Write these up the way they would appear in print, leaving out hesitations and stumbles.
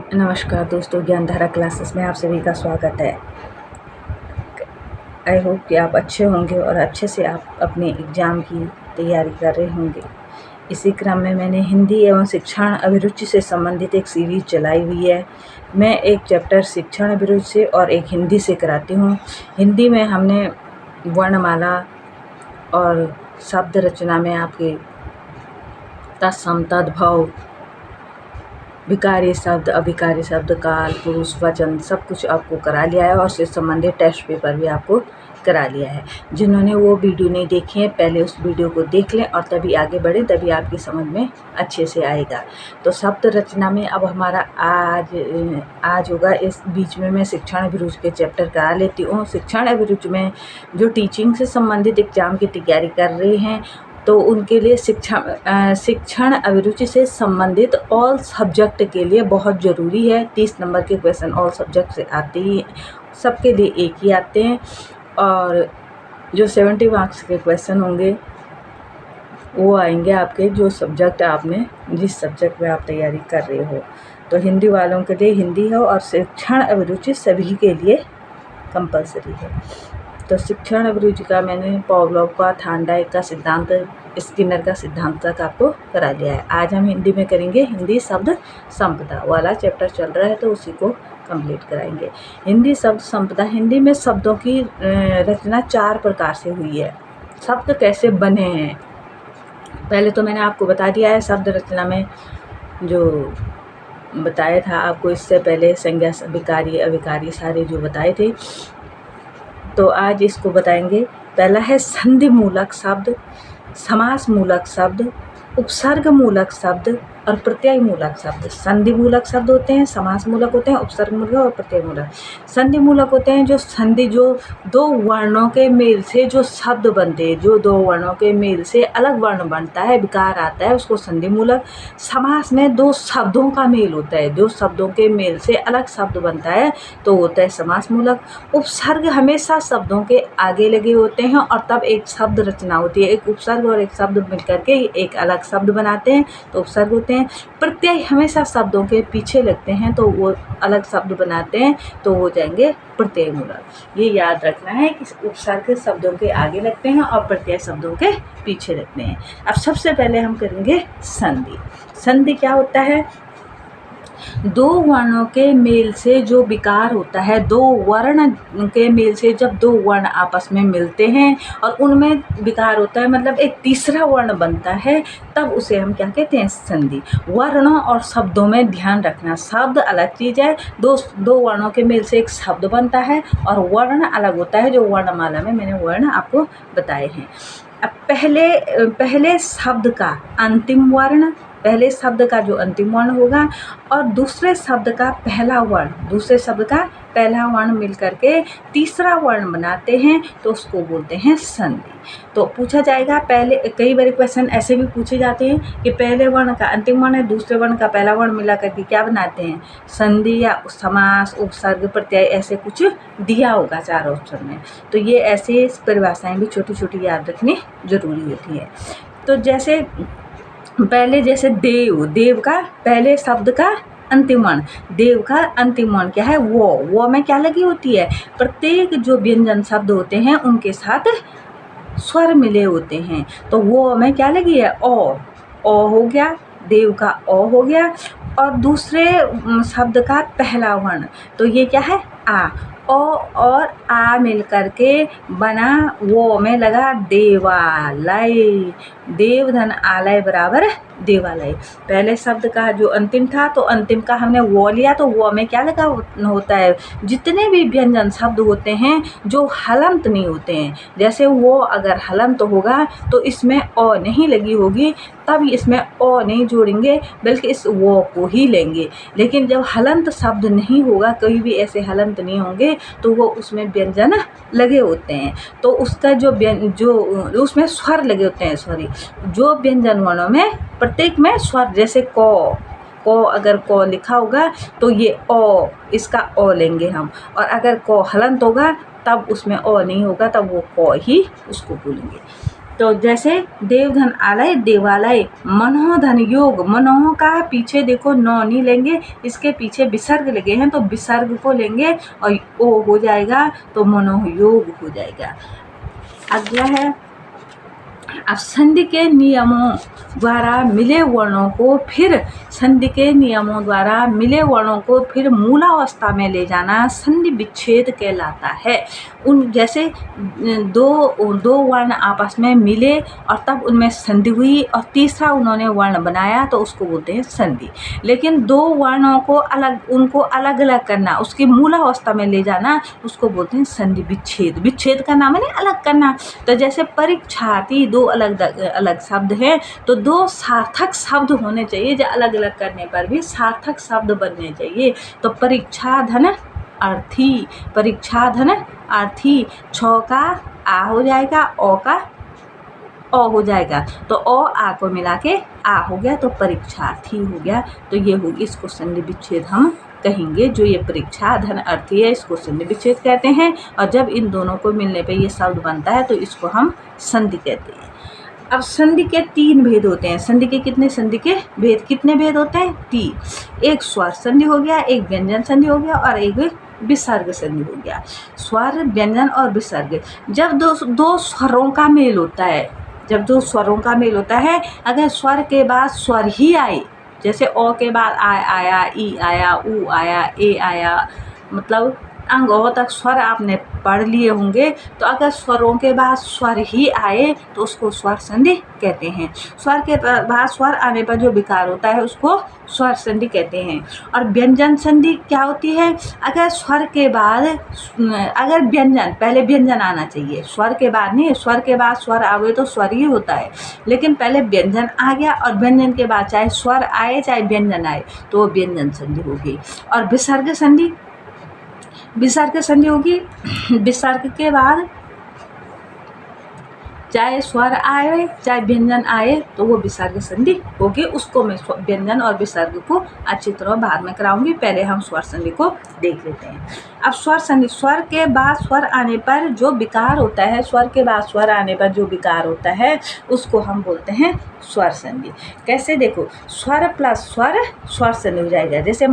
नमस्कार दोस्तों, ज्ञानधारा क्लासेस में आप सभी का स्वागत है। आई होप कि आप अच्छे होंगे और अच्छे से आप अपने एग्ज़ाम की तैयारी कर रहे होंगे। इसी क्रम में मैंने हिंदी एवं शिक्षण अभिरुचि से संबंधित एक सीरीज़ चलाई हुई है। मैं एक चैप्टर शिक्षण अभिरुचि से और एक हिंदी से कराती हूँ। हिंदी में हमने वर्णमाला और शब्द रचना में आपके तत्सम तद्भव, विकारी शब्द, अभिकारी शब्द, काल, पुरुष, वचन सब कुछ आपको करा लिया है और उससे संबंधित टेस्ट पेपर भी आपको करा लिया है। जिन्होंने वो वीडियो नहीं देखी है, पहले उस वीडियो को देख लें और तभी आगे बढ़ें, तभी आपकी समझ में अच्छे से आएगा। तो शब्द रचना में अब हमारा आज होगा। इस बीच में मैं शिक्षण अभिरुचि के चैप्टर करा लेती हूँ। शिक्षण अभिरुचि में जो टीचिंग से संबंधित एग्जाम की तैयारी कर रहे हैं तो उनके लिए शिक्षण अभिरुचि से संबंधित ऑल सब्जेक्ट के लिए बहुत ज़रूरी है। 30 नंबर के क्वेश्चन ऑल सब्जेक्ट से आते ही, सबके लिए एक ही आते हैं और जो 70 मार्क्स के क्वेश्चन होंगे वो आएंगे आपके जो सब्जेक्ट आपने जिस सब्जेक्ट में आप तैयारी कर रहे हो। तो हिंदी वालों के लिए हिंदी है और शिक्षण अभिरुचि सभी के लिए कंपलसरी है। तो शिक्षण अभिरुचि का मैंने पॉवलोव का, थार्नडाइक का सिद्धांत, स्किनर का सिद्धांत तक आपको करा लिया है। आज हम हिंदी में करेंगे हिंदी शब्द संपदा वाला चैप्टर चल रहा है तो उसी को कंप्लीट कराएंगे। हिंदी शब्द संपदा, हिंदी में शब्दों की रचना 4 प्रकार से हुई है। शब्द कैसे बने हैं पहले तो मैंने आपको बता दिया है। शब्द रचना में जो बताया था आपको इससे पहले, संज्ञा, विकारी, अविकारी सारे जो बताए थे, तो आज इसको बताएंगे। पहला है संधि मूलक शब्द, समास मूलक शब्द, उपसर्ग मूलक शब्द और प्रत्यय मूलक शब्द। संधि मूलक शब्द होते हैं, समास मूलक होते हैं, उपसर्ग मूलक और प्रत्यय मूलक। संधि मूलक होते हैं जो संधि, जो 2 वर्णों के मेल से जो शब्द बनते हैं, जो 2 वर्णों के मेल से अलग वर्ण बनता है, विकार आता है, उसको संधि मूलक। समास में 2 शब्दों का मेल होता है, 2 शब्दों के मेल से अलग शब्द बनता है तो होता है समास मूलक। उपसर्ग हमेशा शब्दों के आगे लगे होते हैं और तब एक शब्द रचना होती है। एक उपसर्ग और एक शब्द मिलकर के एक अलग शब्द बनाते हैं तो उपसर्ग होते हैं। प्रत्यय हमेशा शब्दों के पीछे लगते हैं तो वो अलग शब्द बनाते हैं तो हो जाएंगे प्रत्यय मूलक। ये याद रखना है कि उपसर्ग शब्दों के आगे लगते हैं और प्रत्यय शब्दों के पीछे लगते हैं। अब सबसे पहले हम करेंगे संधि। संधि क्या होता है? 2 वर्णों के मेल से जो विकार होता है, 2 वर्ण के मेल से जब 2 वर्ण आपस में मिलते हैं और उनमें विकार होता है, मतलब एक तीसरा वर्ण बनता है, तब उसे हम क्या कहते हैं? संधि। वर्णों और शब्दों में ध्यान रखना, शब्द अलग चीज़ है, 2 वर्णों के मेल से एक शब्द बनता है और वर्ण अलग होता है, जो वर्णमाला में मैंने वर्ण आपको बताए हैं। अब पहले शब्द का अंतिम वर्ण, पहले शब्द का जो अंतिम वर्ण होगा और दूसरे शब्द का पहला वर्ण मिलकर के तीसरा वर्ण बनाते हैं तो उसको बोलते हैं संधि। तो पूछा जाएगा, पहले कई बार क्वेश्चन ऐसे भी पूछे जाते हैं कि पहले वर्ण का अंतिम वर्ण है, दूसरे वर्ण का पहला वर्ण मिला करके क्या बनाते हैं? संधि या समास, उपसर्ग, प्रत्यय, ऐसे कुछ दिया होगा 4 ऑप्शन में। तो ये ऐसे परिभाषाएं भी छोटी छोटी याद रखनी जरूरी होती है। तो जैसे पहले, जैसे देव का पहले शब्द का अंतिम वर्ण, देव का अंतिम वर्ण क्या है? वो में क्या लगी होती है? प्रत्येक जो व्यंजन शब्द होते हैं उनके साथ स्वर मिले होते हैं, तो वो में क्या लगी है? ओ हो गया, देव का ओ हो गया। और दूसरे शब्द का पहला वर्ण, तो ये क्या है? आ। ओ और आ मिल करके बना, वो में लगा देवालय, देव धन आलय बराबर देवालय। पहले शब्द का जो अंतिम था तो अंतिम का हमने वो लिया, तो वो में क्या लगा होता है? जितने भी व्यंजन शब्द होते हैं जो हलंत नहीं होते हैं, जैसे वो अगर हलंत होगा तो इसमें ओ नहीं लगी होगी, तब इसमें ओ नहीं जोड़ेंगे बल्कि इस वो को ही लेंगे। लेकिन जब हलंत शब्द नहीं होगा, कोई भी ऐसे हलंत नहीं होंगे, तो वो उसमें व्यंजन लगे होते हैं, तो उसका जो उसमें स्वर लगे होते हैं, जो व्यंजन वर्णों में प्रत्येक में स्वर, जैसे को अगर को लिखा होगा तो ये ओ, इसका ओ लेंगे हम, और अगर को हलंत होगा तब उसमें ओ नहीं होगा, तब वो को ही उसको बोलेंगे। तो जैसे देवधन आलय देवालय, मनोधन योग, मनोह का पीछे देखो नौ नहीं लेंगे, इसके पीछे विसर्ग लगे हैं तो विसर्ग को लेंगे और ओ हो जाएगा तो मनोह योग हो जाएगा। अगला है, अब संधि के नियमों द्वारा मिले वर्णों को फिर संधि के नियमों द्वारा मिले वर्णों को फिर मूलावस्था में ले जाना संधि विच्छेद कहलाता है। उन जैसे दो वर्ण आपस में मिले और तब उनमें संधि हुई और तीसरा उन्होंने वर्ण बनाया तो उसको बोलते हैं संधि। लेकिन दो वर्णों को उनको अलग अलग करना, उसकी मूलावस्था में ले जाना, उसको बोलते हैं संधि विच्छेद। विच्छेद का नाम है अलग करना। तो जैसे परीक्षार्थी दो अलग अलग शब्द हैं तो दो सार्थक शब्द होने चाहिए, जो अलग अलग करने पर भी सार्थक शब्द बनने चाहिए। तो परीक्षा धन अर्थी, परीक्षा धन अर्थी, छ का आ हो जाएगा, ओ का ओ हो जाएगा, तो ओ आ को मिला के आ हो गया तो परीक्षार्थी हो गया। तो ये होगी, इसको संधि विच्छेद हम कहेंगे। जो ये परीक्षा धन अर्थी है इसको संधि विच्छेद कहते हैं, और जब इन दोनों को मिलने पे ये शब्द बनता है तो इसको हम संधि कहते हैं। अब संधि के तीन भेद होते हैं। संधि के कितने भेद होते हैं? तीन। एक स्वर संधि हो गया, एक व्यंजन संधि हो गया और एक विसर्ग संधि हो गया। स्वर, व्यंजन और विसर्ग, जब दो स्वरों का मेल होता है, अगर स्वर के बाद स्वर ही आए, जैसे ओ के बाद आ आया, ई आया, ऊ आया, ए आया, मतलब अंग ओ तक स्वर आपने पढ़ लिए होंगे, तो अगर स्वरों के बाद स्वर ही आए तो उसको स्वर संधि कहते हैं। स्वर के बाद स्वर आने पर जो विकार होता है उसको स्वर संधि कहते हैं। और व्यंजन संधि क्या होती है? अगर स्वर के बाद पहले व्यंजन आना चाहिए, स्वर के बाद नहीं। स्वर के बाद स्वर आवे तो स्वर ही होता है, लेकिन पहले व्यंजन आ गया और व्यंजन के बाद चाहे स्वर आए चाहे व्यंजन आए तो वो व्यंजन संधि होगी। और विसर्ग संधि होगी, विसर्ग के बाद चाहे स्वर आए चाहे व्यंजन आए तो वो विसर्ग संधि होगी। उसको मैं व्यंजन और विसर्ग को अच्छी तरह बाद में कराऊंगी, पहले हम स्वर संधि को देख लेते हैं। अब स्वर संधि, स्वर के बाद स्वर आने पर जो विकार होता है, उसको हम बोलते हैं स्वर संधि। कैसे? देखो, स्वर प्लस स्वर संधि हो जाएगा। जैसे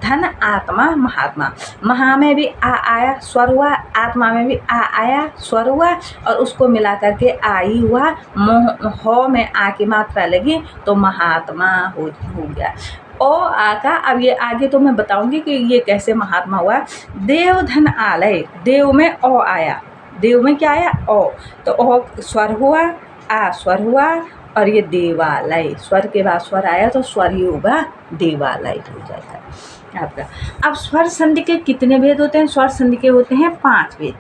धन आत्मा महात्मा, महा में भी आ आया स्वर हुआ, आत्मा में भी आ आया स्वर हुआ और उसको मिला करके आई हुआ, हो में आ की मात्रा लगी तो महात्मा हो गया। ओ आ का, अब ये आगे तो मैं बताऊंगी कि ये कैसे महात्मा हुआ। देव धन आलय, देव में ओ आया, देव में क्या आया? ओ, तो ओ स्वर हुआ, आ स्वर हुआ और ये देवालय, स्वर के बाद स्वर आया तो स्वर ही होगा, देवालय हो जाएगा आपका। अब स्वर संधि के कितने भेद होते हैं? स्वर संधि के होते हैं 5 भेद।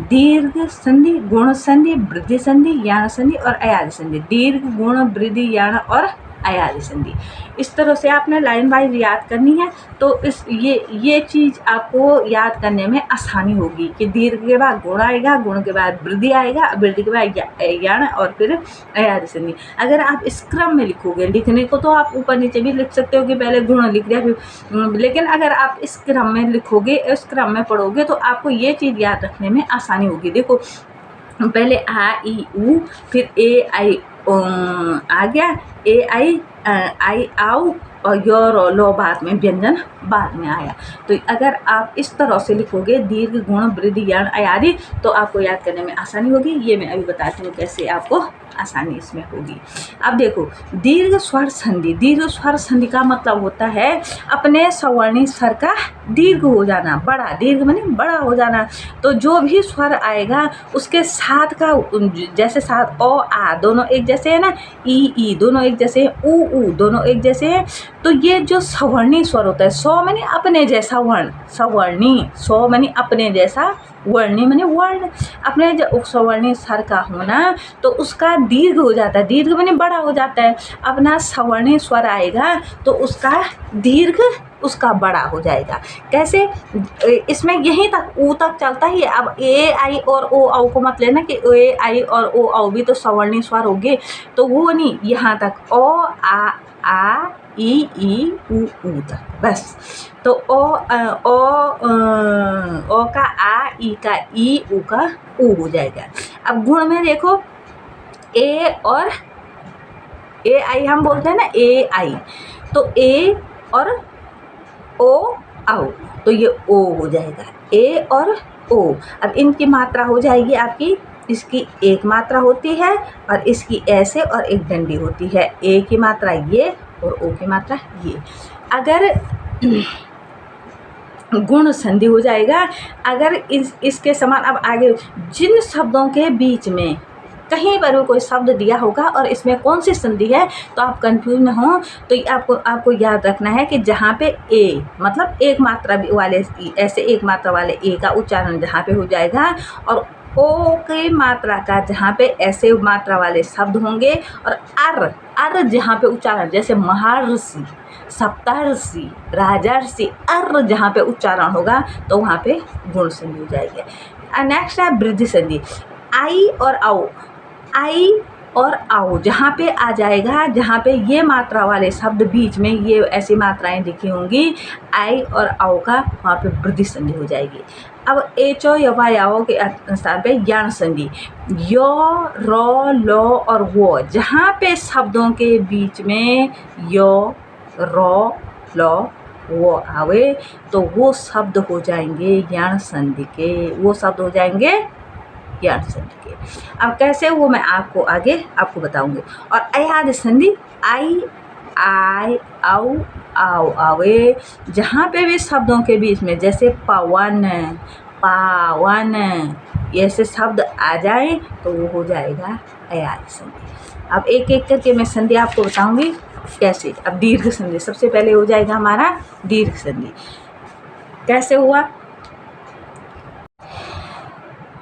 दीर्घ संधि, गुण संधि, वृद्धि संधि, याण संधि और अयादि संधि। दीर्घ, गुण, वृद्धि, याण और अयादि संधि। इस तरह से आपने लाइन वाइज याद करनी है, तो ये चीज़ आपको याद करने में आसानी होगी कि दीर्घ के बाद गुण आएगा, गुण के बाद वृद्धि आएगा, वृद्धि के बाद याण और फिर अयादि संधि। अगर आप इस क्रम में लिखोगे, लिखने को तो आप ऊपर नीचे भी लिख सकते हो कि पहले गुण लिख दिया फिर, लेकिन अगर आप इस क्रम में लिखोगे, इस क्रम में पढ़ोगे तो आपको ये चीज़ याद रखने में आसानी होगी। देखो, पहले आ ई ऊ, फिर ए आई आ गया, ए आई आऊ और योर लो बाद में, व्यंजन बाद में आया। तो अगर आप इस तरह से लिखोगे दीर्घ, गुण, वृद्धि, याण, अयादि, तो आपको याद करने में आसानी होगी। ये मैं अभी बताती हूँ कैसे आपको आसानी इसमें होगी। अब देखो, दीर्घ स्वर संधि, दीर्घ स्वर संधि का मतलब होता है अपने सवर्णी स्वर का दीर्घ हो जाना, बड़ा, दीर्घ माने बड़ा हो जाना। तो जो भी स्वर आएगा उसके साथ का, जैसे साथ ओ आ दोनों एक जैसे है ना, ई दोनों एक जैसे हैं, ऊ दोनों एक जैसे हैं। तो ये जो सवर्णी स्वर होता है, सौ माने अपने जैसा वर्ण, सवर्णी, सौ माने अपने जैसा, वर्णी माने वर्ण, अपने जो सवर्णी स्वर का होना तो उसका दीर्घ हो जाता है। दीर्घ माने बड़ा हो जाता है। अपना सवर्णी स्वर आएगा तो उसका दीर्घ उसका बड़ा हो जाएगा। कैसे? इसमें यहीं तक ऊ तक चलता ही है। अब ए आई और ओ औ को मत लेना कि ए आई और ओ औ भी तो सवर्णी स्वर हो गए, तो वो नहीं, यहाँ तक ओ आ ई ऊ तक बस। तो ओ का आ, ई का ई, ऊ का ऊ हो जाएगा। अब गुण में देखो, ए और ए आई हम बोलते हैं ना, ए आई, तो ए और ओ आओ, तो ये ओ हो जाएगा, ए और ओ। अब इनकी मात्रा हो जाएगी आपकी, इसकी एक मात्रा होती है और इसकी ऐसे और एक डंडी होती है, ए की मात्रा ये और ओ की मात्रा ये। अगर गुण संधि हो जाएगा, अगर इसके समान अब आगे जिन शब्दों के बीच में कहीं पर भी कोई शब्द दिया होगा और इसमें कौन सी संधि है तो आप कंफ्यूज न हो, तो आपको याद रखना है कि जहाँ पे ए मतलब एक मात्रा वाले, ऐसे एक मात्रा वाले ए का उच्चारण जहाँ पे हो जाएगा और ओ की मात्रा का जहाँ पे ऐसे मात्रा वाले शब्द होंगे, और अर जहाँ पे उच्चारण, जैसे महर्षि, सप्तर्षि, राजर्षि, अर जहाँ पे उच्चारण होगा तो वहाँ पे गुण संधि हो जाएगी। नेक्स्ट है वृद्धि संधि। आई और आओ, आई और आओ जहाँ पे आ जाएगा, जहाँ पे ये मात्रा वाले शब्द बीच में ये ऐसी मात्राएं लिखी होंगी, आई और आओ का वहाँ पे वृद्धि संधि हो जाएगी। अब एचो या याओ के स्थान पे यण संधि, यो, रो, लो और वो, जहाँ पे शब्दों के बीच में यो, रो, लो, वो आवे तो वो शब्द हो जाएंगे यण संधि के, वो शब्द हो जाएंगे यण संधि के। अब कैसे वो मैं आपको आगे बताऊंगी। और अयाद संधि, आई, आय, औ, आओ, आवे, जहाँ पे भी शब्दों के बीच में जैसे पवन, पावन ऐसे शब्द आ जाए तो वो हो जाएगा अयाद संधि। अब एक एक करके मैं संधि आपको बताऊंगी कैसे। अब दीर्घ संधि सबसे पहले हो जाएगा हमारा दीर्घ संधि। कैसे हुआ,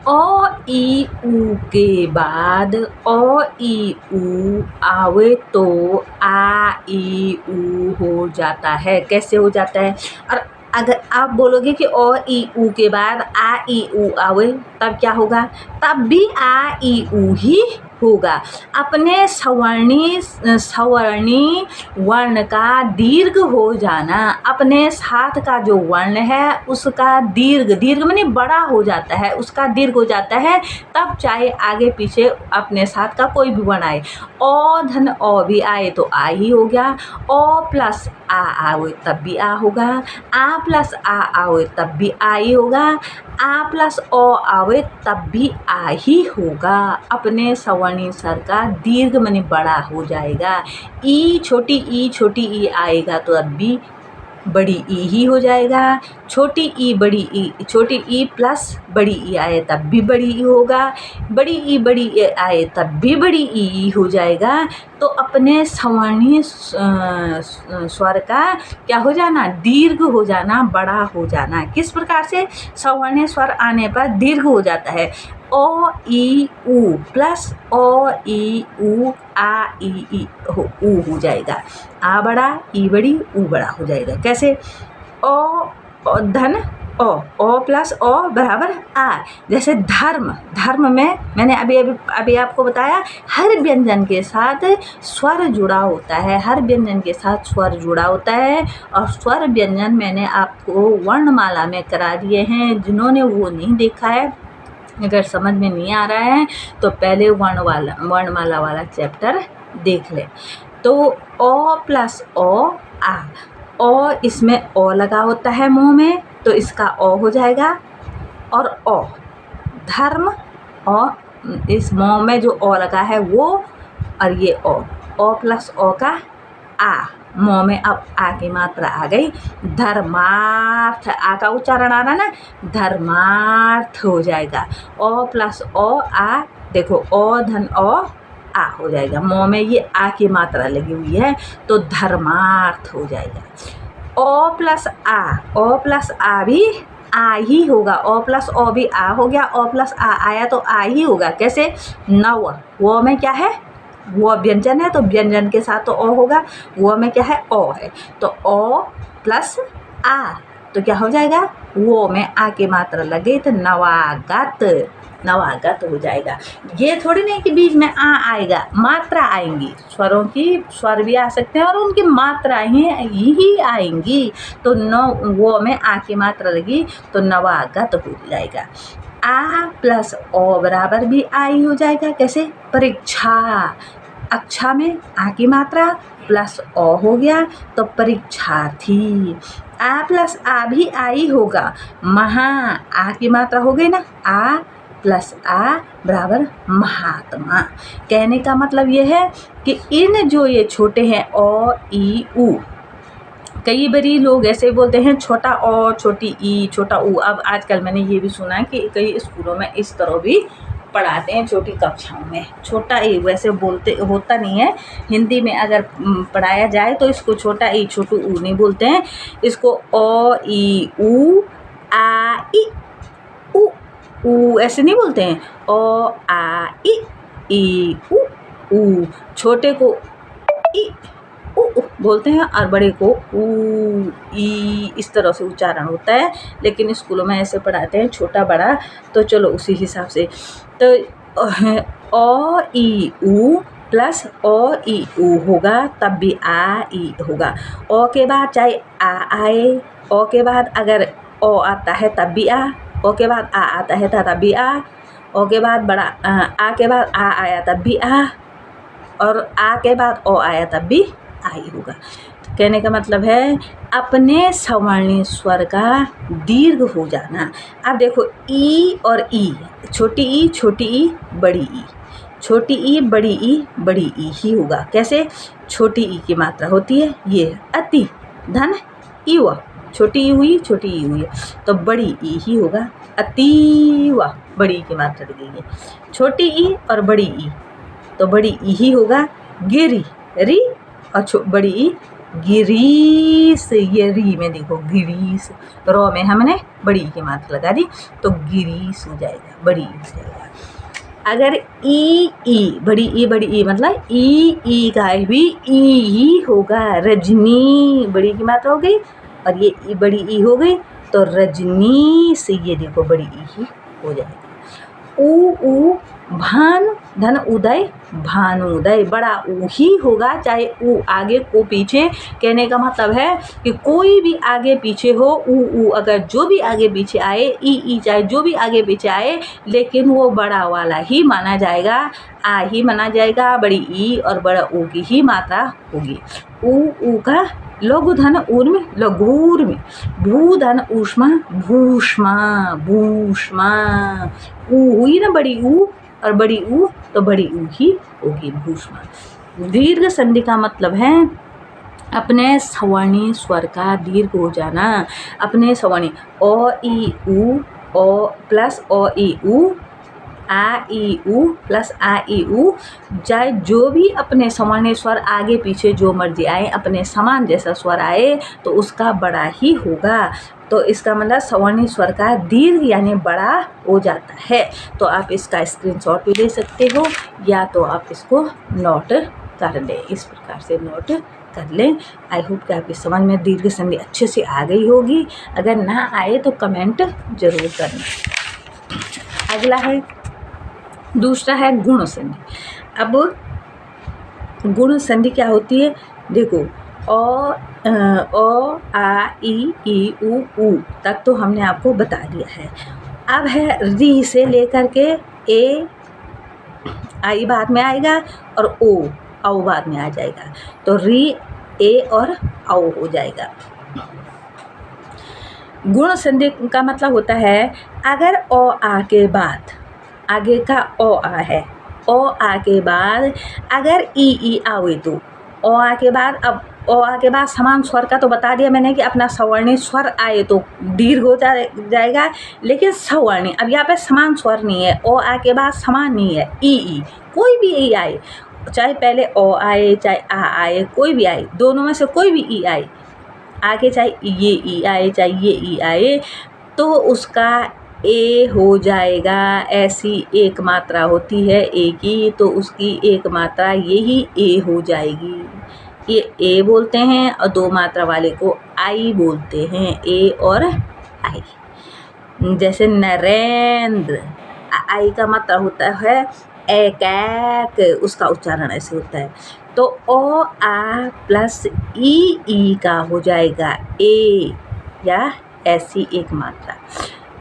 ओ ई ऊ के बाद ओ ई ऊ आवे तो आ ई ऊ हो जाता है। कैसे हो जाता है, और अगर आप बोलोगे कि ओ ई ऊ के बाद आ ई ऊ आवे तब क्या होगा, तब भी आ ई ऊ ही होगा। अपने सवर्णी वर्ण का दीर्घ हो जाना, अपने साथ का जो वर्ण है उसका दीर्घ माने बड़ा हो जाता है, उसका दीर्घ हो जाता है, तब चाहे आगे पीछे अपने साथ का कोई भी वर्ण आए। ओ धन ओ भी आए तो आ ही हो गया, ओ प्लस आ आवे तब भी आ होगा, आ प्लस आ आवे तब भी आ ही होगा, आ प्लस ओ आवे तब भी आ ही होगा। अपने सवर्णी स्वर का दीर्घ माने बड़ा हो जाएगा। ई छोटी ई आएगा तो अब भी बड़ी ई ही हो जाएगा। छोटी ई प्लस बड़ी ई आए तब भी बड़ी ई होगा। बड़ी ई आए तब भी बड़ी ई हो जाएगा। तो अपने सवर्णी स्वर का क्या हो जाना, दीर्घ हो जाना, बड़ा हो जाना। किस प्रकार से सवर्णी स्वर आने पर दीर्घ हो जाता है, ओ ई ऊ प्लस ओ ई ऊ आ ई ऊ हो जाएगा। आ बड़ा, ई बड़ी, ऊ बड़ा हो जाएगा। कैसे, ओ धन ओ प्लस ओ बराबर आ। जैसे धर्म में मैंने अभी आपको बताया, हर व्यंजन के साथ स्वर जुड़ा होता है, हर व्यंजन के साथ स्वर जुड़ा होता है। और स्वर व्यंजन मैंने आपको वर्णमाला में करा दिए हैं, जिन्होंने वो नहीं देखा है, अगर समझ में नहीं आ रहा है तो पहले वर्णमाला वाला चैप्टर देख लें। तो ओ प्लस ओ आ, ओ इसमें ओ लगा होता है मुंह में तो इसका ओ हो जाएगा, और ओ धर्म, और इस मुंह में जो ओ लगा है वो, और ये ओ प्लस ओ का आ, मुंह में अब आ की मात्रा आ गई। धर्मार्थ, आ का उच्चारण आ रहा ना, धर्मार्थ हो जाएगा। ओ प्लस ओ आ, देखो ओ धन ओ आ हो जाएगा, मुंह में ये आ की मात्रा लगी हुई है तो धर्मार्थ हो जाएगा। ओ प्लस आ भी आ ही होगा, ओ प्लस ओ भी आ हो गया, ओ प्लस आ आया तो आ ही होगा। कैसे, नव, वो में क्या है, वो व्यंजन है तो व्यंजन के साथ तो ओ होगा, वो में क्या है, ओ है, तो ओ प्लस आ तो क्या हो जाएगा, वो में आ की मात्रा लगे तो नवागत हो जाएगा। ये थोड़ी नहीं कि बीच में आ आएगा, मात्रा आएंगी, स्वरों की स्वर भी आ सकते हैं और उनकी मात्रा ही आएंगी। तो वो में आ की मात्रा लगी तो नवागत हो जाएगा। आ प्लस ओ बराबर भी आई हो जाएगा। कैसे? परीक्षा, अक्षा में आ की मात्रा प्लस ओ हो गया तो परीक्षार्थी। आ प्लस आ भी आई होगा, महा आ की मात्रा हो गई ना, आ प्लस आ बराबर महात्मा। कहने का मतलब ये है कि इन जो ये छोटे हैं ओ ई उ, कई बारी लोग ऐसे बोलते हैं छोटा ओ छोटी ई छोटा ऊ। अब आजकल मैंने ये भी सुना है कि कई स्कूलों में इस तरह भी पढ़ाते हैं छोटी कक्षाओं में, छोटा ई। वैसे बोलते होता नहीं है, हिंदी में अगर पढ़ाया जाए तो इसको छोटा ई छोटू ऊ नहीं बोलते हैं, इसको ओ ई ऊ आ ई ऊ ऐसे नहीं बोलते हैं। ओ आ ई ऊ, छोटे को ई उ बोलते हैं और बड़े को ऊ ई, इस तरह से उच्चारण होता है। लेकिन स्कूलों में ऐसे पढ़ाते हैं छोटा बड़ा, तो चलो उसी हिसाब से। तो ओ ई ऊ प्लस ओ ई ऊ होगा तब भी आ ई होगा। ओ के बाद चाहे आ आए, ओ के बाद अगर ओ आता है तब भी आ, ओ के बाद आ आता है तब भी आ, ओ के बाद बड़ा आ के बाद आ आया तब भी आ, और आ के बाद ओ आया तब भी आई होगा। तो कहने का मतलब है अपने सवर्णी स्वर का दीर्घ हो जाना। अब देखो ई और ई, छोटी ई बड़ी ई, छोटी ई बड़ी ई ही होगा। कैसे? छोटी ई की मात्रा होती है ये अति धन ई हुआ, छोटी ई हुई तो बड़ी ई ही होगा। अति हुआ, बड़ी की मात्रा लगेगी। छोटी ई और बड़ी ई तो बड़ी ई ही होगा। गिरी री और बड़ी ई गिरीस, ये री में देखो गिरीस, रो में हमने बड़ी की मात्रा लगा दी तो गिरीस हो जाएगा, बड़ी ई हो जाएगा। अगर ई बड़ी ई मतलब ई का भी ई ही होगा। रजनी बड़ी की मात्रा हो गई और ये ई बड़ी ई हो गई तो रजनी से ये देखो बड़ी ई ही हो जाएगा। ऊ भान धन उदय भानुदय, बड़ा ऊ ही होगा चाहे ऊ आगे को पीछे। कहने का मतलब है कि कोई भी आगे पीछे हो, ऊ अगर जो भी आगे पीछे आए, ई चाहे जो भी आगे पीछे आए, लेकिन वो बड़ा वाला ही माना जाएगा, आ ही माना जाएगा। बड़ी ई और बड़ा ऊ की ही मात्रा होगी। ऊ का लघु धन ऊर्म लघूर्म, भू धन ऊष्मा भूष्मा भूष्मा। ऊ हुई ना बड़ी ऊ और बड़ी ऊ तो बड़ी ऊ ही होगी, भूष्मा। दीर्घ संधि का मतलब है अपने सवर्णी स्वर का दीर्घ हो जाना। अपने सवर्णी ओ ई ऊ, ओ प्लस ओ ई ऊ, आ ई ऊ प्लस आ ई ऊ, चाहे जो भी अपने सवर्णी स्वर आगे पीछे जो मर्जी आए, अपने समान जैसा स्वर आए तो उसका बड़ा ही होगा। तो इसका मतलब सवर्णी स्वर का दीर्घ यानी बड़ा हो जाता है। तो आप इसका स्क्रीनशॉट भी ले सकते हो या तो आप इसको नोट कर लें, इस प्रकार से नोट कर लें। आई होप कि आपकी समझ में दीर्घ संधि अच्छे से आ गई होगी। अगर ना आए तो कमेंट जरूर करना। अगला है, दूसरा है गुण संधि। अब गुण संधि क्या होती है? देखो ओ आ ई ऊ तक तो हमने आपको बता दिया है। अब है री से लेकर के ए, आई बाद में आएगा और औ बाद में आ जाएगा तो री ए और औ हो जाएगा। गुण संधि का मतलब होता है अगर ओ आ के बाद, आगे का ओ आ है, ओ आ के बाद अगर ई आवे तो ओ आ के बाद, अब ओ आ के बाद समान स्वर का तो बता दिया मैंने कि अपना सवर्णी स्वर आए तो दीर्घ हो जाएगा। लेकिन सवर्णी, अब यहाँ पे समान स्वर नहीं है, ओ आ के बाद समान नहीं है, ई कोई भी ई आए, चाहे पहले ओ आए चाहे आ आए, कोई भी आए, दोनों में से कोई भी ई आए आगे, चाहे ये ई आए चाहे ये ई आए, तो उसका ए हो जाएगा। ऐसी एक मात्रा होती है ए की, तो उसकी एक मात्रा यही ए हो जाएगी। ये ए बोलते हैं और दो मात्रा वाले को आई बोलते हैं, ए और आई। जैसे नरेंद्र, आई का मतलब होता है एक, उसका उच्चारण ऐसे होता है। तो ओ आ प्लस ई का हो जाएगा ए, या ऐसी एक मात्रा।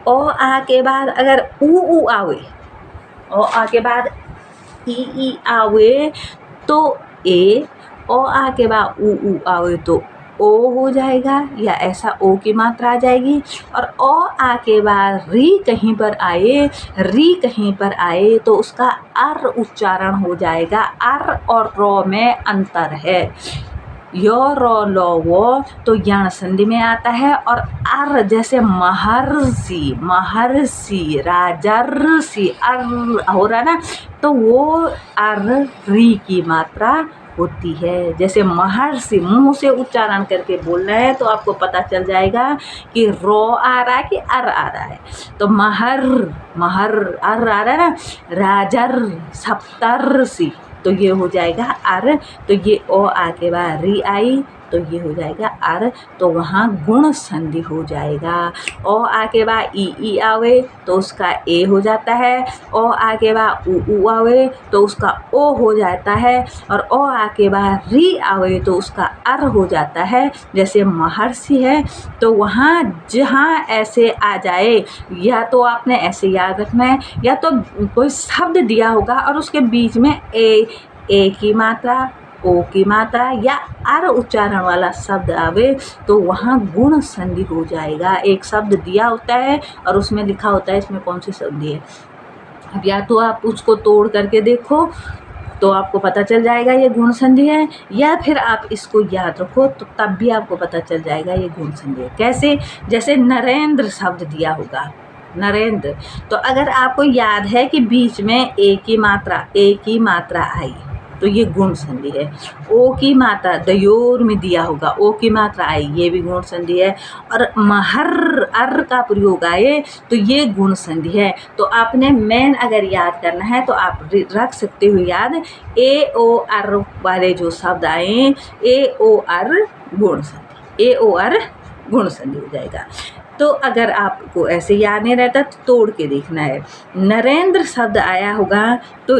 ओ आ के बाद अगर ऊ आवे, ओ आ के बाद ई आवे तो ए, ओ आ के बाद ऊ आवे तो ओ हो जाएगा, या ऐसा ओ की मात्रा आ जाएगी। और ओ आ के बाद री कहीं पर आए, री कहीं पर आए तो उसका अर उच्चारण हो जाएगा। अर और रो में अंतर है। यो रो लो वो तो यण संधि में आता है। और अर जैसे महर्षि, महर्षि, राजर्षि, अर हो रहा ना, तो वो अर री की मात्रा होती है। जैसे महर्षि मुंह से उच्चारण करके बोलना है तो आपको पता चल जाएगा कि रो आ रहा है कि अर आ रहा है। तो महर, महर अर आ रहा है ना। राजर, सप्तर्षि, तो ये हो जाएगा अर। तो ये ओ आ के बाद री आई तो ये हो जाएगा अर, तो वहाँ गुण संधि हो जाएगा। ओ आ के बाद ई आवे तो उसका ए हो जाता है। ओ आ के बाद ऊ आवे तो उसका ओ हो जाता है। और ओ आ के बाद री आवे तो उसका अर हो जाता है। जैसे महर्षि है तो वहाँ जहाँ ऐसे आ जाए, या तो आपने ऐसे याद रखना है, या तो कोई शब्द दिया होगा और उसके बीच में ए की मात्रा, ओ की मात्रा या अर उच्चारण वाला शब्द आवे तो वहाँ गुण संधि हो जाएगा। एक शब्द दिया होता है और उसमें लिखा होता है इसमें कौन सी संधि है। अब या तो आप उसको तोड़ करके देखो तो आपको पता चल जाएगा ये गुण संधि है, या फिर आप इसको याद रखो तो तब भी आपको पता चल जाएगा ये गुण संधि है। कैसे? जैसे नरेंद्र शब्द दिया होगा, नरेंद्र, तो अगर आपको याद है कि बीच में ए की मात्रा आई तो ये गुण संधि है। ओ की मात्रा दयोर में दिया होगा, ओ की मात्रा आई, ये भी गुण संधि है। और महर अर का प्रयोग आए तो ये गुण संधि है। तो आपने मेन अगर याद करना है तो आप रख सकते हो याद, ए ओ अर वाले जो शब्द आए, ए ओ अर गुण संधि, ए ओ अर गुण संधि हो जाएगा। तो अगर आपको ऐसे याद नहीं रहता तो तोड़ के देखना है। नरेंद्र शब्द आया होगा तो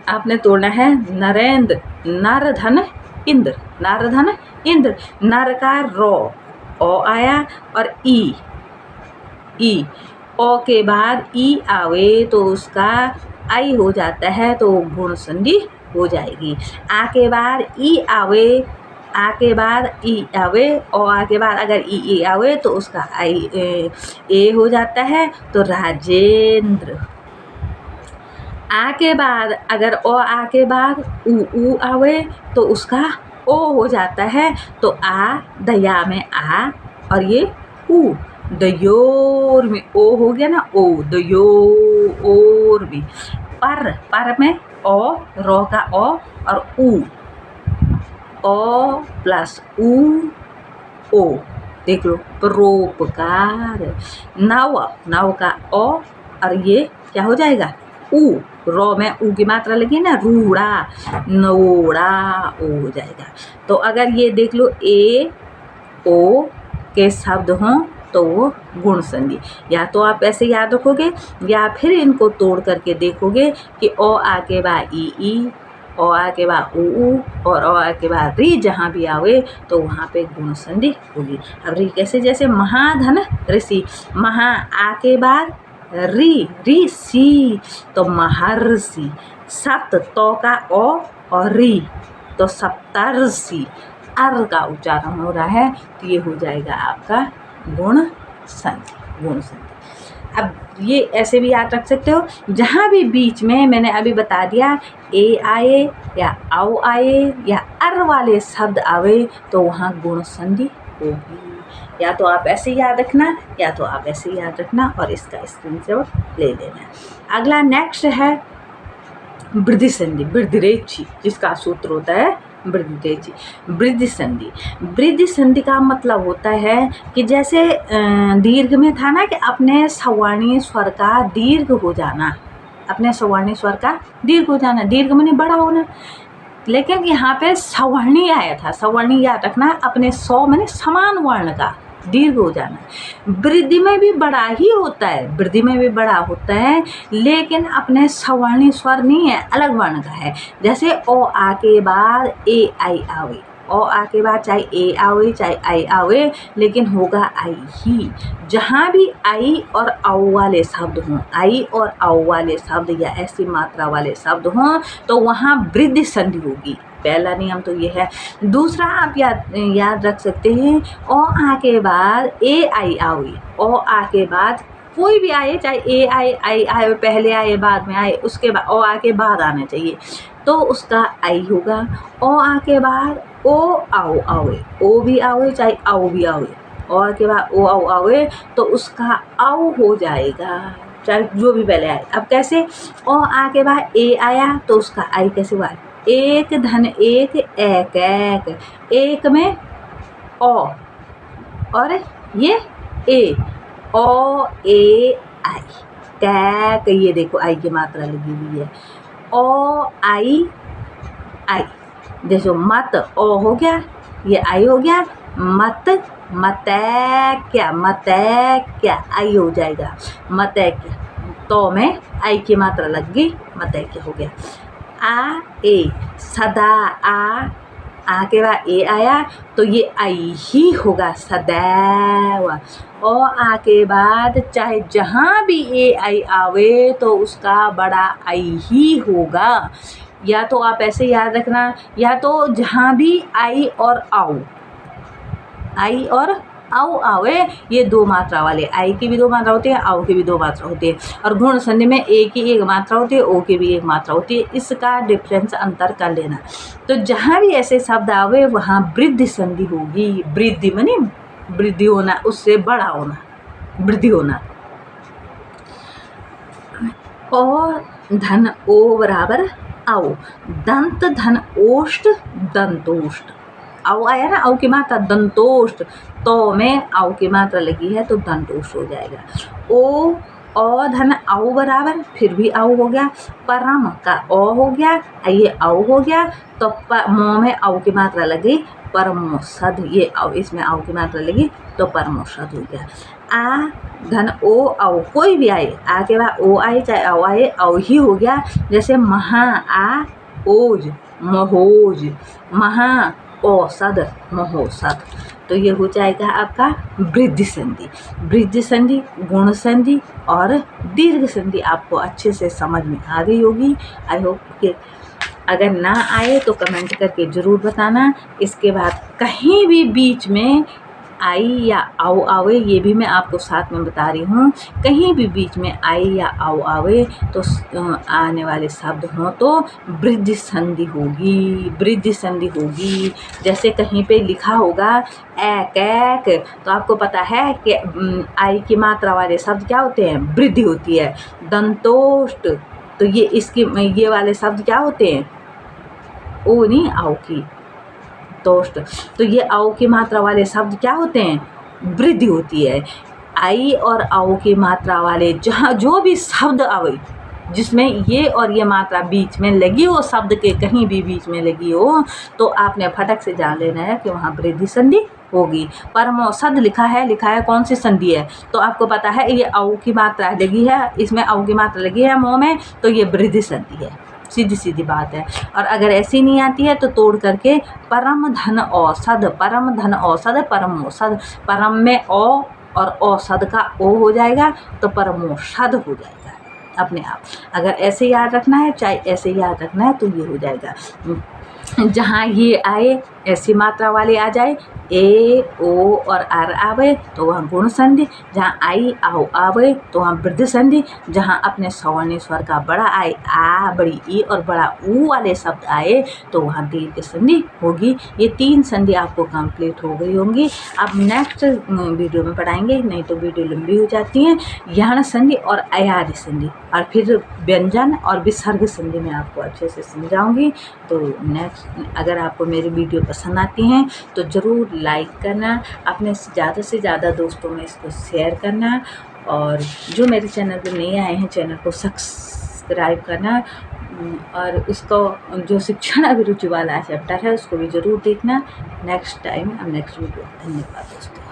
आपने तोड़ना है नरेंद्र, नर धन इंद्र, नर धन इंद्र, नर का रो, ओ आया और ई, ओ के बाद ई आवे तो उसका आई हो जाता है तो गुण संधि हो जाएगी। आ के बाद ई आवे, आ के बाद ई आवे, और आ के बाद अगर ई आवे तो उसका आई ए हो जाता है तो राजेंद्र। आ के बाद अगर ओ आ के बाद ऊ आवे तो उसका ओ हो जाता है तो आ, दया में आ और ये ऊ, दयोर में ओ हो गया ना, ओ दयोर में। पर में ओ, रो का ओ और ऊ, ओ प्लस ऊ ओ, देख लो परोपकार। नव का ओ और ये क्या हो जाएगा ऊ, रो में ऊ की मात्रा लगी ना, रूड़ा, नोड़ा, ओ हो जाएगा। तो अगर ये देख लो ए ओ के शब्द हों तो वो गुण संधि, या तो आप ऐसे याद रखोगे या फिर इनको तोड़ करके देखोगे कि ओ आ के बाद ई, ओ आ के बाद ऊ और ओ आ के बाद री जहाँ भी आवे तो वहाँ पे गुण संधि होगी। अब री कैसे? जैसे महाधन ऋषि, महा आ के बाद री सी तो महर्षि, सप्त तो का ओ और री तो सप्तर्षि, अर का उच्चारण हो रहा है तो ये हो जाएगा आपका गुण संधि, गुण संधि। अब ये ऐसे भी याद रख सकते हो, जहाँ भी बीच में मैंने अभी बता दिया ए आए या आओ आए या अर वाले शब्द आवे तो वहाँ गुण संधि होगी। या तो आप ऐसे याद रखना या तो आप ऐसे याद रखना और इसका स्क्रीनशॉट ले लेना। अगला नेक्स्ट है वृद्धि संधि, वृद्धिरेचि, जिसका सूत्र होता है वृद्धिरेचि। वृद्धि संधि, वृद्धि संधि का मतलब होता है कि जैसे दीर्घ में था ना कि अपने सवर्णीय स्वर का दीर्घ हो जाना, अपने सवर्णीय स्वर का दीर्घ हो जाना, दीर्घ माने बड़ा होना, लेकिन यहाँ पे सवर्णी आया था। सवर्णी याद रखना, अपने सौ माने समान वर्ण का दीर्घ हो जाना। वृद्धि में भी बड़ा ही होता है, वृद्धि में भी बड़ा होता है, लेकिन अपने सवर्णी स्वर नहीं है, अलग वर्ण का है। जैसे ओ आ के बाद ए आई आवे ओ आ के बाद चाहे ए आवे चाहे आई आवे, लेकिन होगा आई ही। जहाँ भी आई और औ वाले शब्द हों, आई और औ वाले शब्द या ऐसी मात्रा वाले शब्द हों, तो वहाँ वृद्धि संधि होगी। पहला नियम तो ये है। दूसरा आप याद रख सकते हैं, ओ आ के बाद ए आई आवे, ओ आ के बाद कोई भी आए, चाहे ए आए, आई आए, पहले आए बाद में आए, उसके बाद ओ आ के बाद आना चाहिए, तो उसका आई होगा। ओ आ के बाद ओ आओ आवे, ओ भी आवे चाहे आओ भी आवे, ओ के बाद ओ आओ आवे, तो उसका आओ हो जाएगा, चाहे जो भी पहले आए। अब कैसे, ओ आ के बाद ए आया तो उसका आई कैसे हुआ, एक धन एक एक एक, एक में ओ और ये ए, ओ ए आई, कैक, ये देखो आई की मात्रा लगी हुई है, ओ आई आई। जैसे मत ओ हो गया, ये आई हो गया, मत मतैक्या, मतैक्या आई हो जाएगा, मतैक्या, तो में आई की मात्रा लग गई, मतैक्या हो गया। आ ए, सदा आ के बाद ए आया तो ये आई ही होगा, सदैव। ओ आ के बाद चाहे जहाँ भी ए आई आवे तो उसका बड़ा आई ही होगा। या तो आप ऐसे याद रखना, या तो जहाँ भी आई और आओ, आई और आओ आवे, ये दो मात्रा वाले, आई की भी दो मात्रा होती है, आओ की भी दो मात्रा होती है, और गुण संधि में ए की एक मात्रा होती है, ओ की भी एक मात्रा होती है, इसका डिफरेंस अंतर कर लेना। तो जहाँ भी ऐसे शब्द आवे वहाँ वृद्धि संधि होगी। वृद्धि माने वृद्धि होना, उससे बड़ा होना, वृद्धि होना। ओ धन ओ बराबर आओ, दंत धन ओष्ट दंतोष्ट, आओ आया ना, आओ की मात्रा दंतोष्ट, तो में आओ की मात्रा लगी है तो दंतोष्ट हो जाएगा। ओ धन आओ बराबर, फिर भी आओ हो गया, परम का ओ हो गया, ये आओ हो गया, तो मों में आओ की मात्रा लगी, परमोषध, ये आओ, इसमें आओ की मात्रा लगी तो परमोषध हो गया। आ धन ओ आओ, कोई भी आए, आ के बाद ओ आए चाहे आओ आए, आओ ही हो गया। जैसे महा आ ओज, महोज, महा औषध, महोषध, तो ये हो जाएगा आपका वृद्धि संधि। वृद्धि संधि, गुण संधि और दीर्घ संधि आपको अच्छे से समझ में आ गई होगी। आई होप कि अगर ना आए तो कमेंट करके ज़रूर बताना। इसके बाद कहीं भी बीच में आई या आओ आवे, ये भी मैं आपको साथ में बता रही हूँ, कहीं भी बीच में आई या आओ आवे तो आने वाले शब्द हों तो वृद्धि संधि होगी, वृद्धि संधि होगी। जैसे कहीं पे लिखा होगा एक एक, तो आपको पता है कि आई की मात्रा वाले शब्द क्या होते हैं, वृद्धि होती है। दंतोष्ट, तो ये इसकी ये वाले शब्द क्या होते हैं, ओ नहीं आओ की, तोष्ट, तो ये आओ की मात्रा वाले शब्द क्या होते हैं, वृद्धि होती है। आई और आओ की मात्रा वाले जहाँ जो भी शब्द आवे जिसमें ये और ये मात्रा बीच में लगी हो, शब्द के कहीं भी बीच में लगी हो, तो आपने फटक से जान लेना है कि वहाँ वृद्धि संधि होगी। परमोषध लिखा है कौन सी संधि है, तो आपको पता है ये आओ की मात्रा लगी है, इसमें आओ की मात्रा लगी है मों में, तो ये वृद्धि संधि है, सीधी सीधी बात है। और अगर ऐसी नहीं आती है तो तोड़ करके परम धन औषध, परम धन औषध, परमोषध, परम में ओ और औषध का ओ हो जाएगा तो परमोषध हो जाएगा अपने आप। अगर ऐसे याद रखना है, चाहे ऐसे याद रखना है, तो ये हो जाएगा। जहाँ ये आए ऐसी मात्रा वाले आ जाए, ए ओ और आर आवे तो वहाँ गुण संधि, जहाँ आई आओ आवे तो वहाँ वृद्धि संधि, जहाँ अपने सवर्णी स्वर का बड़ा आए, आ बड़ी ई और बड़ा ऊ वाले शब्द आए तो वहाँ दीर्घ संधि होगी। ये 3 संधि आपको कंप्लीट हो गई होंगी। अब नेक्स्ट वीडियो में पढ़ाएंगे, नहीं तो वीडियो लंबी हो जाती है। यण संधि और अयादि संधि और फिर व्यंजन और विसर्ग संधि में आपको अच्छे से समझाऊंगी। तो नेक्स्ट, अगर आपको मेरी वीडियो पसंद आती हैं तो ज़रूर लाइक करना, अपने ज़्यादा से ज़्यादा दोस्तों में इसको शेयर करना, और जो मेरे चैनल पर नए आए हैं चैनल को सब्सक्राइब करना, और उसको जो शिक्षण अभिरुचि वाला चैप्टर है उसको भी ज़रूर देखना। नेक्स्ट टाइम, अब नेक्स्ट वीडियो। धन्यवाद दोस्तों।